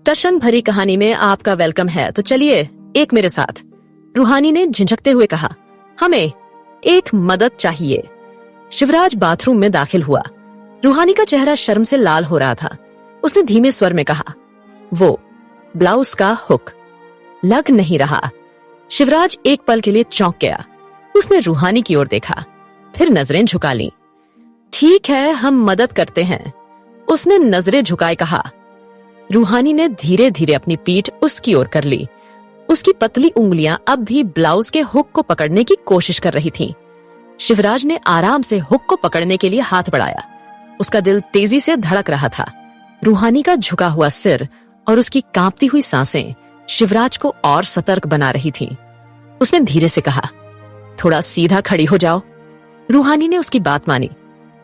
टशन भरी कहानी में आपका वेलकम है, तो चलिए एक मेरे साथ। रूहानी ने झिझकते हुए कहा, हमें एक मदद चाहिए। शिवराज बाथरूम में दाखिल हुआ। रूहानी का चेहरा शर्म से लाल हो रहा था। उसने धीमे स्वर में कहा, वो ब्लाउज का हुक लग नहीं रहा। शिवराज एक पल के लिए चौंक गया। उसने रूहानी की ओर देखा, फिर नजरें झुका लीं। ठीक है, हम मदद करते हैं, उसने नजरें झुकाए कहा। रूहानी ने धीरे धीरे अपनी पीठ उसकी ओर कर ली। उसकी पतली उंगलियां अब भी ब्लाउज के हुक को पकड़ने की कोशिश कर रही थीं। शिवराज ने आराम से हुक को पकड़ने के लिए हाथ बढ़ाया। उसका दिल तेजी से धड़क रहा था। रूहानी का झुका हुआ सिर और उसकी कांपती हुई सांसें शिवराज को और सतर्क बना रही थीं। उसने धीरे से कहा, थोड़ा सीधा खड़ी हो जाओ। रूहानी ने उसकी बात मानी।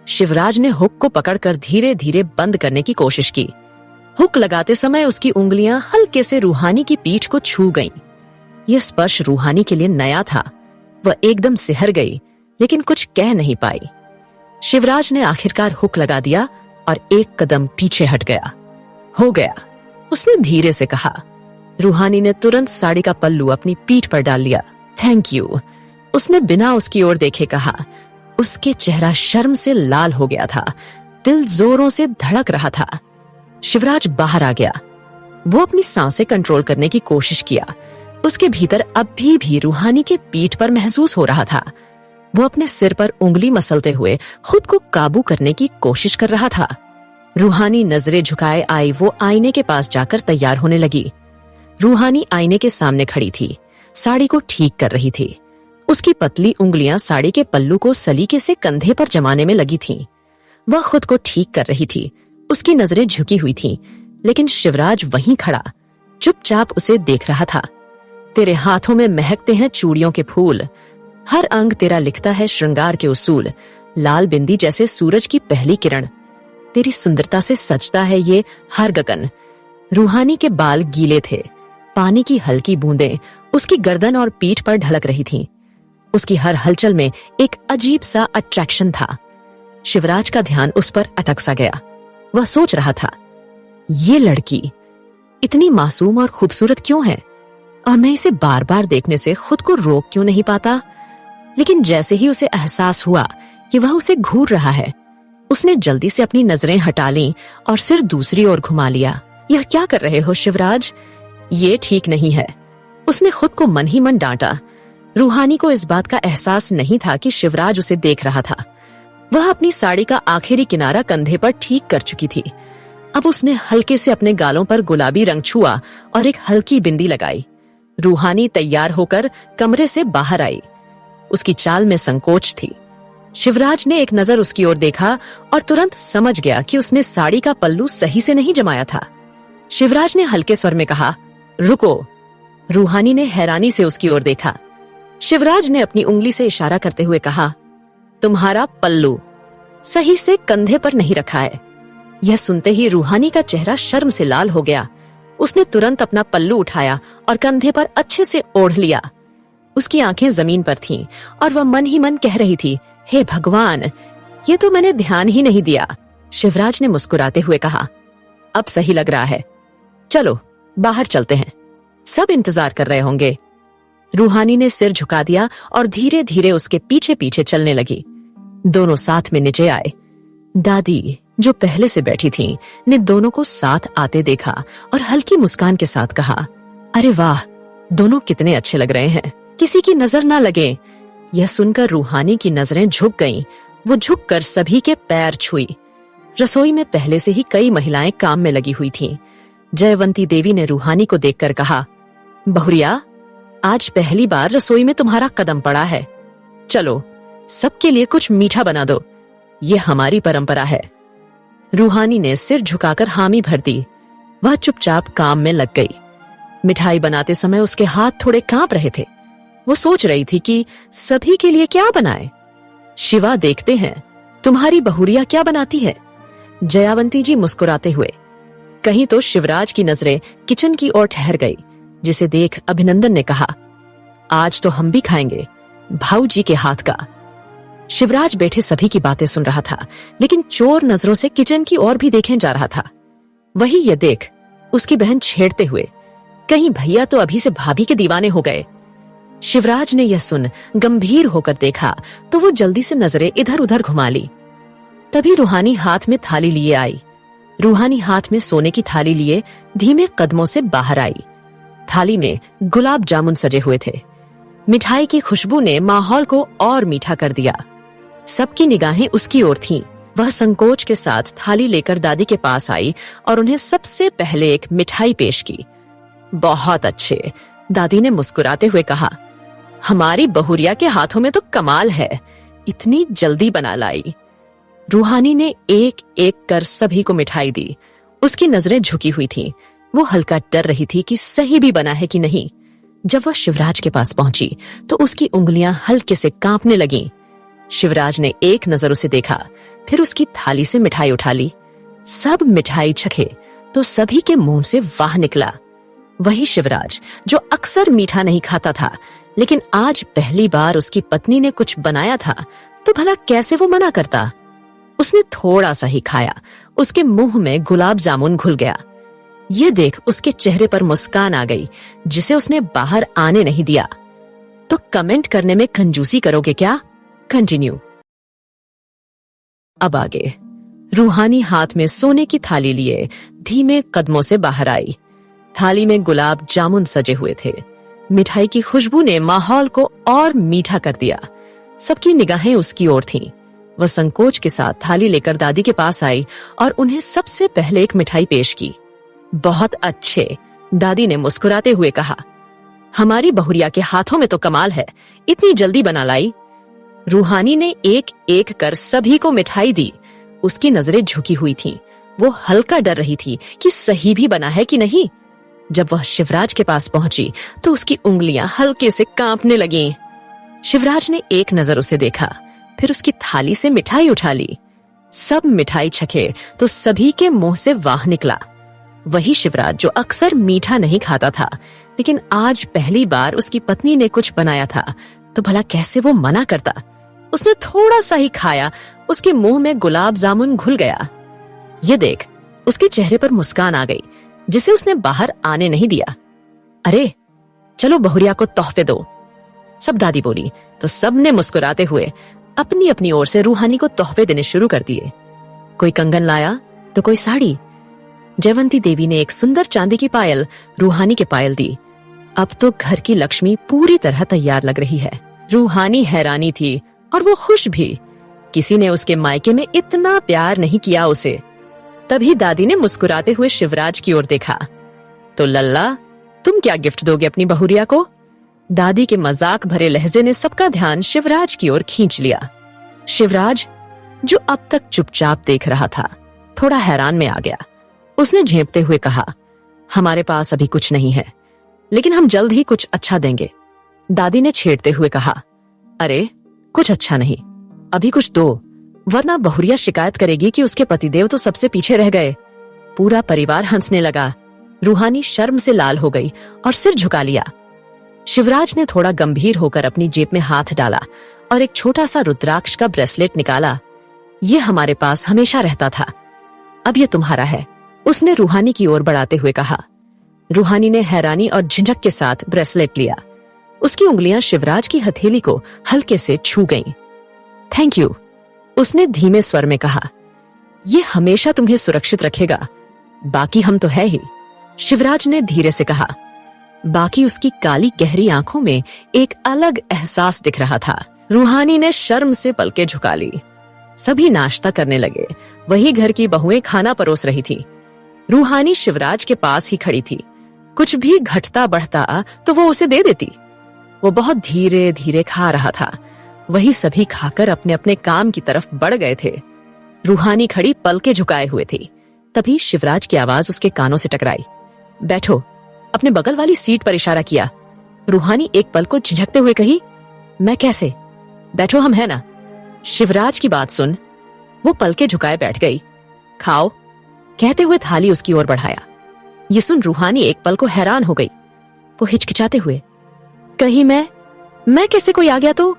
शिवराज ने हुक को पकड़कर धीरे धीरे बंद करने की कोशिश की। हुक लगाते समय उसकी उंगलियां हल्के से रूहानी की पीठ को छू गईं। यह स्पर्श रूहानी के लिए नया था। वह एकदम सिहर गई, लेकिन कुछ कह नहीं पाई। शिवराज ने आखिरकार हुक लगा दिया और एक कदम पीछे हट गया। हो गया, उसने धीरे से कहा। रूहानी ने तुरंत साड़ी का पल्लू अपनी पीठ पर डाल लिया। थैंक यू, उसने बिना उसकी ओर देखे कहा। उसके चेहरा शर्म से लाल हो गया था। दिल जोरों से धड़क रहा था। शिवराज बाहर आ गया। वो अपनी सांसें कंट्रोल करने की कोशिश किया। उसके भीतर अभी भी रूहानी के पीठ पर महसूस हो रहा था। वो अपने सिर पर उंगली मसलते हुए खुद को काबू करने की कोशिश कर रहा था। रूहानी नजरें झुकाए आई वो आईने के पास जाकर तैयार होने लगी। रूहानी आईने के सामने खड़ी थी, साड़ी को ठीक कर रही थी। उसकी पतली उंगलियां साड़ी के पल्लू को सलीके से कंधे पर जमाने में लगी थीं। वह खुद को ठीक कर रही थी। उसकी नजरें झुकी हुई थीं, लेकिन शिवराज वहीं खड़ा चुपचाप उसे देख रहा था। तेरे हाथों में महकते हैं चूड़ियों के फूल, हर अंग तेरा लिखता है श्रृंगार के उसूल। लाल बिंदी जैसे सूरज की पहली किरण, तेरी सुंदरता से सजता है ये हर गगन। रूहानी के बाल गीले थे। पानी की हल्की बूंदें उसकी गर्दन और पीठ पर ढलक रही थीं। उसकी हर हलचल में एक अजीब सा अट्रैक्शन था। शिवराज का ध्यान उस पर अटक सा गया। वह सोच रहा था, ये लड़की इतनी मासूम और खूबसूरत क्यों है, और मैं इसे बार बार देखने से खुद को रोक क्यों नहीं पाता। लेकिन जैसे ही उसे एहसास हुआ कि वह उसे घूर रहा है, उसने जल्दी से अपनी नजरें हटा लीं और सिर दूसरी ओर घुमा लिया। यह क्या कर रहे हो शिवराज, ये ठीक नहीं है, उसने खुद को मन ही मन डांटा। रूहानी को इस बात का एहसास नहीं था कि शिवराज उसे देख रहा था। वह अपनी साड़ी का आखिरी किनारा कंधे पर ठीक कर चुकी थी। अब उसने हल्के से अपने गालों पर गुलाबी रंग छुआ और एक हल्की बिंदी लगाई। रूहानी तैयार होकर कमरे से बाहर आई। उसकी चाल में संकोच थी। शिवराज ने एक नजर उसकी ओर देखा और तुरंत समझ गया कि उसने साड़ी का पल्लू सही से नहीं जमाया था। शिवराज ने हल्के स्वर में कहा, रुको। रूहानी ने हैरानी से उसकी ओर देखा। शिवराज ने अपनी उंगली से इशारा करते हुए कहा, तुम्हारा पल्लू सही से कंधे पर नहीं रखा है। यह सुनते ही रूहानी का चेहरा शर्म से लाल हो गया। उसने तुरंत अपना पल्लू उठाया और कंधे पर अच्छे से ओढ़ लिया। उसकी आंखें जमीन पर थीं और वह मन ही मन कह रही थी, हे भगवान, ये तो मैंने ध्यान ही नहीं दिया। शिवराज ने मुस्कुराते हुए कहा, अब सही लग रहा है, चलो बाहर चलते हैं, सब इंतजार कर रहे होंगे। रूहानी ने सिर झुका दिया और धीरे धीरे उसके पीछे पीछे चलने लगी। दोनों साथ में नीचे आए। दादी, जो पहले से बैठी थीं, ने दोनों को साथ आते देखा और हल्की मुस्कान के साथ कहा, अरे वाह, दोनों कितने अच्छे लग रहे हैं, किसी की नजर ना लगे। यह सुनकर रूहानी की नजरें झुक गईं। वो झुककर सभी के पैर छुई। रसोई में पहले से ही कई महिलाएं काम में लगी हुई थीं। जयवंती देवी ने रूहानी को देखकर कहा, बहुरिया, आज पहली बार रसोई में तुम्हारा कदम पड़ा है। चलो सबके लिए कुछ मीठा बना दो, ये हमारी परंपरा है। रूहानी ने सिर झुकाकर हामी भर दी। वह चुपचाप काम में लग गई। मिठाई बनाते समय उसके हाथ थोड़े कांप रहे थे। वो सोच रही थी कि सभी के लिए क्या बनाए। शिवा, देखते हैं तुम्हारी बहुरिया क्या बनाती है। जयावंती जी मुस्कुराते हुए। कहीं तो शिवराज की नजरें किचन की ओर ठहर गई, जिसे देख अभिनंदन ने कहा, आज तो हम भी खाएंगे भाऊ जी के हाथ का। शिवराज बैठे सभी की बातें सुन रहा था, लेकिन चोर नजरों से किचन की ओर भी देखे जा रहा था। वही ये देख उसकी बहन छेड़ते हुए, कहीं भैया तो अभी से भाभी के दीवाने हो गए। शिवराज ने यह सुन गंभीर होकर देखा तो वो जल्दी से नजरें इधर उधर घुमा ली। तभी रूहानी हाथ में थाली लिए आई। रूहानी हाथ में सोने की थाली लिए धीमे कदमों से बाहर आई। थाली में गुलाब जामुन सजे हुए थे। मिठाई की खुशबू ने माहौल को और मीठा कर दिया। सबकी निगाहें उसकी ओर थीं। वह संकोच के साथ थाली लेकर दादी के पास आई और उन्हें सबसे पहले एक मिठाई पेश की। बहुत अच्छे, दादी ने मुस्कुराते हुए कहा। हमारी बहुरिया के हाथों में तो कमाल है, इतनी जल्दी बना लाई। रूहानी ने एक एक कर सभी को मिठाई दी। उसकी नजरें झुकी हुई थीं। वो हल्का डर रही थी कि सही भी बना है कि नहीं। जब वह शिवराज के पास पहुंची तो उसकी उंगलियां हल्के से कांपने लगीं। शिवराज ने एक नजर उसे देखा, फिर उसकी थाली से मिठाई उठा ली। सब मिठाई चखे तो सभी के मुंह से वाह निकला। वही शिवराज जो अक्सर मीठा नहीं खाता था, लेकिन आज पहली बार उसकी पत्नी ने कुछ बनाया था तो भला कैसे वो मना करता। उसने थोड़ा सा ही खाया, उसके मुंह में गुलाब जामुन घुल गया। ये देख उसके चेहरे पर मुस्कान आ गई, जिसे उसने बाहर आने नहीं दिया। तो कमेंट करने में कंजूसी करोगे क्या? कंटिन्यू। अब आगे। रूहानी हाथ में सोने की थाली लिए धीमे कदमों से बाहर आई। थाली में गुलाब जामुन सजे हुए थे। मिठाई की खुशबू ने माहौल को और मीठा कर दिया। सबकी निगाहें उसकी ओर थीं। वह संकोच के साथ थाली लेकर दादी के पास आई और उन्हें सबसे पहले एक मिठाई पेश की। बहुत अच्छे, दादी ने मुस्कुराते हुए कहा। हमारी बहुरिया के हाथों में तो कमाल है, इतनी जल्दी बना लाई। रूहानी ने एक एक कर सभी को मिठाई दी। उसकी नजरें झुकी हुई थीं। वो हल्का डर रही थी कि सही भी बना है कि नहीं। जब वह शिवराज के पास पहुंची तो उसकी उंगलियां हल्के से कांपने लगीं। शिवराज ने एक नजर उसे देखा, फिर उसकी थाली से मिठाई उठा ली। सब मिठाई चखे तो सभी के मुंह से वाह निकला। वही शिवराज जो अक्सर मीठा नहीं खाता था, लेकिन आज पहली बार उसकी पत्नी ने कुछ बनाया था तो भला कैसे वो मना करता। उसने थोड़ा सा ही खाया, उसके मुंह में गुलाब जामुन घुल गया। ये देख उसके चेहरे पर मुस्कान आ गई, जिसे उसने बाहर आने नहीं दिया। अरे चलो बहुरिया को तोहफे दो, सब दादी बोली तो सबने मुस्कुराते हुए अपनी अपनी ओर से रूहानी को तोहफे देने शुरू कर दिए। कोई कंगन लाया तो कोई साड़ी। जयवंती देवी ने एक सुंदर चांदी की पायल रूहानी के पायल दी। अब तो घर की लक्ष्मी पूरी तरह तैयार लग रही है। रूहानी हैरानी थी और वो खुश भी। किसी ने उसके मायके में इतना प्यार नहीं किया उसे। तभी दादी ने मुस्कुराते हुए शिवराज की ओर देखा। तो लल्ला, तुम क्या गिफ्ट दोगे अपनी बहुरिया को? दादी के मजाक भरे लहजे ने सबका ध्यान शिवराज की ओर खींच लिया। शिवराज, जो अब तक चुपचाप देख रहा था, थोड़ा हैरान में आ गया। उसने झेंपते हुए कहा, हमारे पास अभी कुछ नहीं है, लेकिन हम जल्द ही कुछ अच्छा देंगे। दादी ने छेड़ते हुए कहा, अरे कुछ अच्छा नहीं, अभी कुछ दो, वरना बहुरिया शिकायत करेगी कि उसके पतिदेव तो सबसे पीछे रह गए। पूरा परिवार हंसने लगा। रूहानी शर्म से लाल हो गई और सिर झुका लिया। शिवराज ने थोड़ा गंभीर होकर अपनी जेब में हाथ डाला और एक छोटा सा रुद्राक्ष का ब्रेसलेट निकाला। ये हमारे पास हमेशा रहता था, अब ये तुम्हारा है, उसने रूहानी की ओर बढ़ाते हुए कहा। रूहानी ने हैरानी और झिझक के साथ ब्रेसलेट लिया। उसकी उंगलियां शिवराज की हथेली को हल्के से छू गईं। थैंक यू, उसने धीमे स्वर में कहा। यह हमेशा तुम्हें सुरक्षित रखेगा, बाकी हम तो है ही, शिवराज ने धीरे से कहा। बाकी उसकी काली गहरी आंखों में एक अलग एहसास दिख रहा था। रूहानी ने शर्म से पलकें झुका ली। सभी नाश्ता करने लगे। वही घर की बहुएं खाना परोस रही थी। रूहानी शिवराज के पास ही खड़ी थी। कुछ भी घटता बढ़ता तो वो उसे दे देती। वो बहुत धीरे धीरे खा रहा था। वही सभी खाकर अपने अपने काम की तरफ बढ़ गए थे। रूहानी खड़ी पलके झुकाए हुए थी। तभी शिवराज की आवाज उसके कानों से टकराई। बैठो, अपने बगल वाली सीट पर इशारा किया। रूहानी एक पल को झिझकते हुए कही, मैं कैसे? बैठो, हम है ना। शिवराज की बात सुन वो पलके झुकाए बैठ गई। खाओ, कहते हुए थाली उसकी ओर बढ़ाया। ये सुन रूहानी एक पल को हैरान हो गई। वो हिचकिचाते हुए, कहीं मैं कैसे कोई आ गया तो?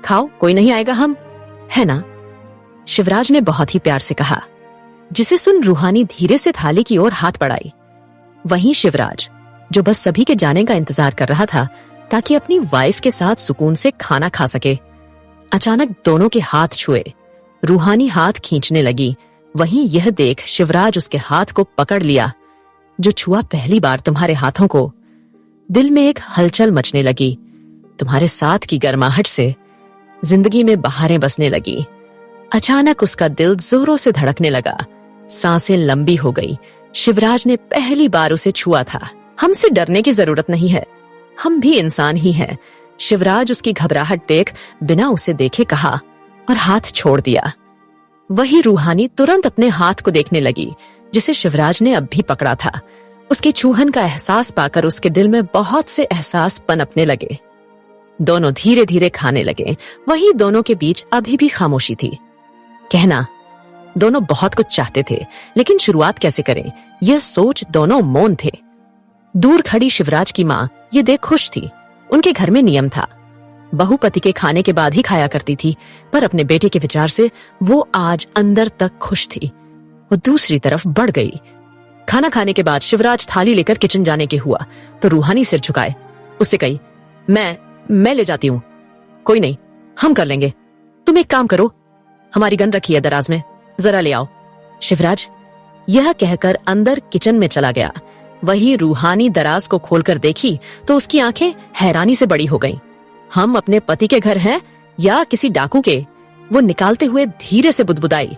खाओ, कोई नहीं आएगा, हम है ना, शिवराज ने बहुत ही प्यार से कहा। जिसे सुन रूहानी धीरे से थाली की ओर हाथ बढ़ाई। वहीं शिवराज, जो बस सभी के जाने का इंतजार कर रहा था ताकि अपनी वाइफ के साथ सुकून से खाना खा सके, अचानक दोनों के हाथ छुए। रूहानी हाथ खींचने लगी। वहीं यह देख शिवराज उसके हाथ को पकड़ लिया। जो छुआ पहली बार तुम्हारे हाथों को। दिल में एक हलचल मचने लगी। तुम्हारे साथ की गर्माहट से जिंदगी में बहारें बसने लगी। अचानक उसका दिल जोरों से धड़कने लगा। सांसें लंबी हो गई। शिवराज ने पहली बार उसे छुआ था। हमसे डरने की जरूरत नहीं है, हम भी इंसान ही हैं। शिवराज उसकी घबराहट देख बिना उसे देखे कहा और हाथ छोड़ दिया। वही रूहानी तुरंत अपने हाथ को देखने लगी जिसे शिवराज ने अब भी पकड़ा था। उसकी छूहन का एहसास पाकर उसके दिल में बहुत से एहसास पनपने लगे। दोनों धीरे धीरे खाने लगे। वहीं दोनों के बीच अभी भी खामोशी थी। कहना, दोनों बहुत कुछ चाहते थे, लेकिन शुरुआत कैसे करें, यह सोच दोनों मौन थे। दूर खड़ी शिवराज की माँ ये देख खुश थी। उनके घर में नियम था, बहू पति के खाने के बाद ही खाया करती थी, पर अपने बेटे के विचार से वो आज अंदर तक खुश थी। वो दूसरी तरफ बढ़ गई। खाना खाने के बाद शिवराज थाली लेकर किचन जाने के हुआ तो रूहानी सिर झुकाए उससे कही, मैं ले जाती हूँ। कोई नहीं, हम कर लेंगे। तुम एक काम करो, हमारी गन रखी है दराज में, जरा ले आओ। शिवराज यह कहकर अंदर किचन में चला गया। वही रूहानी दराज को खोलकर देखी तो उसकी आंखें हैरानी से बड़ी हो गईं। हम अपने पति के घर हैं या किसी डाकू के? वो निकालते हुए धीरे से बुदबुदाई।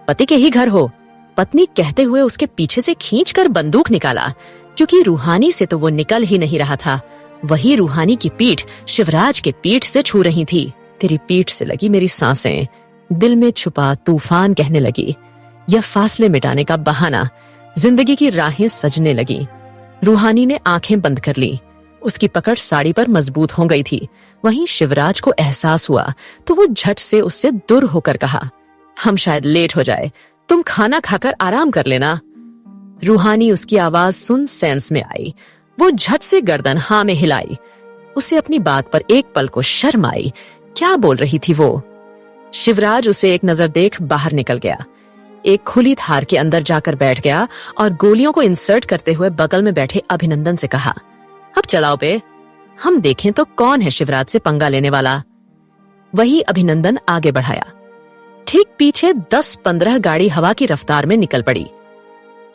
पति के ही घर हो, पत्नी कहते हुए उसके पीछे से खींचकर बंदूक निकाला, क्योंकि रूहानी से तो वो निकल ही नहीं रहा था। वही रूहानी की पीठ शिवराज के पीठ से छू रही थी। तेरी पीठ से लगी मेरी सांसें, दिल में छुपा तूफान कहने लगी। यह फासले मिटाने का बहाना, जिंदगी की राहें सजने लगी। रूहानी ने आंखें बंद कर ली। उसकी पकड़ साड़ी पर मजबूत हो गई थी। वहीं शिवराज को एहसास हुआ तो वो झट से उससे दूर होकर कहा, हम शायद लेट हो जाए, तुम खाना खाकर आराम कर लेना। रूहानी उसकी आवाज सुन सेंस में आई। वो झट से गर्दन हाँ में हिलाई। उसे अपनी बात पर एक पल को शर्म आई। क्या बोल रही थी वो? शिवराज उसे एक नजर देख बाहर निकल गया। एक खुली थार के अंदर जाकर बैठ गया और गोलियों को इंसर्ट करते हुए बगल में बैठे अभिनंदन से कहा, अब चलाओ बे, हम देखें तो कौन है शिवराज से पंगा लेने वाला। वही अभिनंदन आगे बढ़ाया। ठीक पीछे 10-15 गाड़ी हवा की रफ्तार में निकल पड़ी।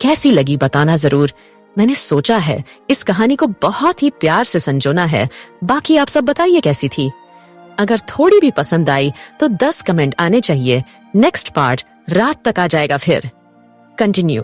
कैसी लगी बताना जरूर। मैंने सोचा है इस कहानी को बहुत ही प्यार से संजोना है। बाकी आप सब बताइए कैसी थी। अगर थोड़ी भी पसंद आई तो 10 कमेंट आने चाहिए। नेक्स्ट पार्ट रात तक आ जाएगा। फिर कंटिन्यू।